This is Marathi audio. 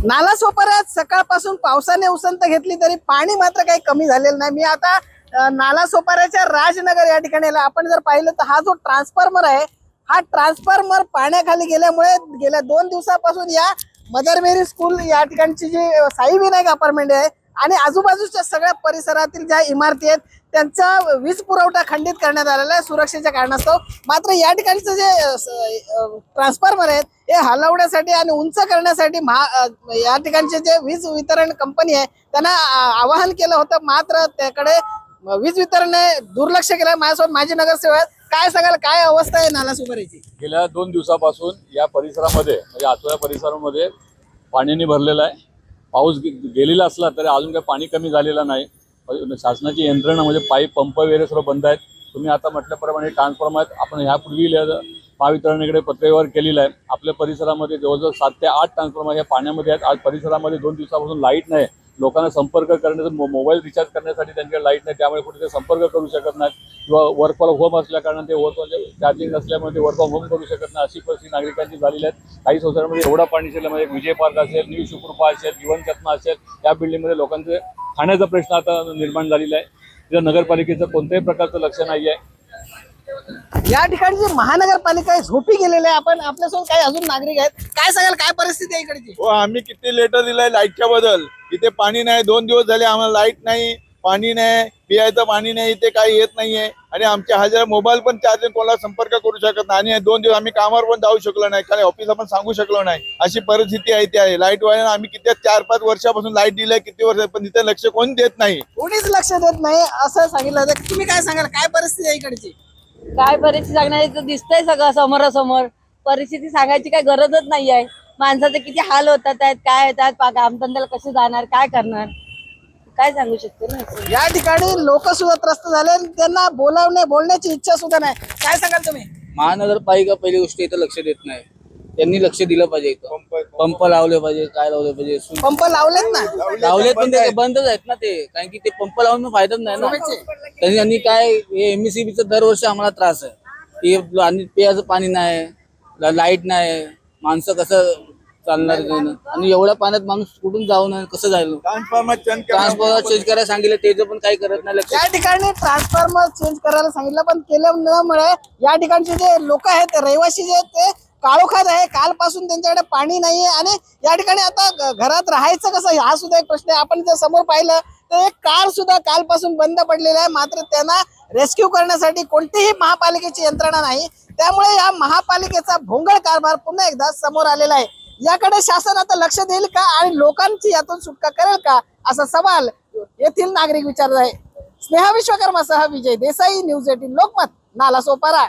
नालासोपाऱ्यात सकाळपासून पावसाने उसंत घेतली तरी पाणी मात्र काही कमी झालेलं नाही। मी आता नालासोपाऱ्याच्या राजनगर या ठिकाणी आलो। आपण जर पाहिलं तर हा जो ट्रान्सफॉर्मर आहे, हा ट्रान्सफॉर्मर पाण्याखाली गेल्यामुळे गेल्या 2 दिवसापासून या मदर मेरी स्कूल या ठिकाणची जी साई विनायक अपार्टमेंट आहे आणि आजूबाजूच्या सगळ्या परिसरातील ज्या इमारती आहेत त्यांचा वीज पुरवठा खंडित करण्यात आलेला आहे सुरक्षेच्या कारणास्तव। मात्र या ठिकाणचं जे ट्रान्सफॉर्मर आहेत हे हलवण्यासाठी आणि उंच करण्यासाठी या ठिकाणचे जे वीज वितरण कंपनी आहे त्यांना आवाहन केलं होतं, मात्र त्याकडे वीज वितरणने दुर्लक्ष केलं। माझ्यासोबत माजी नगरसेवक, काय सांगाल, काय अवस्था आहे नालासोपाऱ्याची? गेल्या 2 दिवसापासून या परिसरामध्ये म्हणजे आचोळा परिसरामध्ये पाण्याने भरलेला आहे। पाऊस गेलेला असला तरी अजून काही पाणी कमी झालेलं नाही। शासनाची यंत्रणा म्हणजे पाईप पंप वगैरे सर्व बंद आहेत। तुम्ही आता म्हटल्याप्रमाणे ट्रान्सफॉर्मर आहेत, आपण ह्यापूर्वी महावितरणकडे पत्रव्यवहार केलेला आहे। आपल्या परिसरामध्ये जवळजवळ 7 ते 8 ट्रान्सफॉर्मर या पाण्यामध्ये आहेत। आज परिसरामध्ये 2 दिवसापासून लाईट नाही। लोकांना संपर्क करण्यासाठी मोबाईल रिचार्ज करण्यासाठी त्यांच्याकडे लाईट नाही, त्यामुळे कुठे ते संपर्क करू शकत नाहीत किंवा वर्क फ्रॉम होम असल्या कारणाने ते वर्क चार्जिंग असल्यामुळे ते वर्क फ्रॉम होम करू शकत नाही, अशी परिस्थिती नागरिकांची झालेली आहे। काही सोसायटीमध्ये एवढा पाणी शिरल्यामध्ये विजय पार्क असेल, न्यू शुकुरपा असेल, जीवनचत्ना असेल, या बिल्डिंगमध्ये लोकांचे खाण्याचा प्रश्न आता निर्माण झालेला आहे। तिथं नगरपालिकेचं कोणत्याही प्रकारचं लक्ष नाही आहे। या ठिकाणी जी महानगरपालिका आहे झोपी गेलेली आहे। आपण आपल्यासोबत काही अजून नागरिक आहेत, काय सांगाल, काय परिस्थिती आहे इकडची? हो, आम्ही किती लेटर दिलाय लाईटच्या बद्दल। इथे पाणी नाही, 2 दिवस झाले आम्हाला लाईट नाही, पाणी नाही, पियाचं पाणी नाही, इथे काही येत नाहीये आणि आमच्या हजार मोबाईल पण चार्जिंग कोणाला संपर्क करू शकत नाही आणि 2 दिवस आम्ही कामावर पण जाऊ शकलो नाही, काही ऑफिसला पण सांगू शकलो नाही, अशी परिस्थिती आहे इथे आहे। लाईट वाल्यानं आम्ही किती 4-5 वर्षापासून लाईट दिलंय, किती वर्ष, पण तिथे लक्ष कोण देत नाही, कोणीच लक्ष देत नाही असं सांगितलं होतं। तुम्ही काय सांगाल, काय परिस्थिती आहे इकडची? काय परिस्थिती सांगण्याची दिसतंय सगळं समोरासमोर। परिस्थिती सांगायची काही गरजच नाही आहे। माणसाचे किती हाल होतात आहेत, काय येतात, कामधंद्याला कसे जाणार, काय करणार, काय सांगू शकते ना। या ठिकाणी लोक सुद्धा त्रस्त झाले, त्यांना बोलण्याची इच्छा सुद्धा नाही। काय सांगाल तुम्ही? महानगरपालिका पहिली गोष्ट इथं लक्ष देत नाही, त्यांनी लक्ष दिलं पाहिजे। इथं पंप लावले पाहिजे, काय लावले पाहिजे, पंप लावलेत ना? लावलेत पण ते बंदच आहेत ना ते, कारण की ते पंप लावून फायदाच नाही ना। त्यांनी काय MSEBीचा दरवर्षी आम्हाला त्रास आहे की आणि पियाचं पाणी नाही, लाईट नाही, माणसं कसं चालणार आणि एवढ्या पाण्यात माणूस कुठून जाऊ नये, कसं जायला? ट्रान्सफॉर्मर चेंज करायला सांगितलं, त्याचं पण काही करत नाही लक्ष। या ठिकाणी ट्रान्सफॉर्मर चेंज करायला सांगितलं पण केल्यामुळे या ठिकाणचे जे लोक आहेत, रहिवासी जे आहेत, ते काळोखात आहे। कालपासून त्यांच्याकडे पाणी नाहीये आणि या ठिकाणी आता घरात राहायचं कसं, हा सुद्धा एक प्रश्न आहे। आपण जर समोर पाहिलं तर एक कार सुद्धा कालपासून बंद पडलेला आहे, मात्र त्यांना रेस्क्यू करण्यासाठी कोणतीही महापालिकेची यंत्रणा नाही। त्यामुळे या महापालिकेचा भोंगळ कारभार पुन्हा एकदा समोर आलेला आहे। याकडे शासन आता लक्ष देईल का आणि लोकांची यातून सुटका करेल का, असा सवाल येथील नागरिक विचारत आहे। स्नेहा विश्वकर्मा सह विजय देसाई, न्यूज 18 लोकमत, नालासोपारा।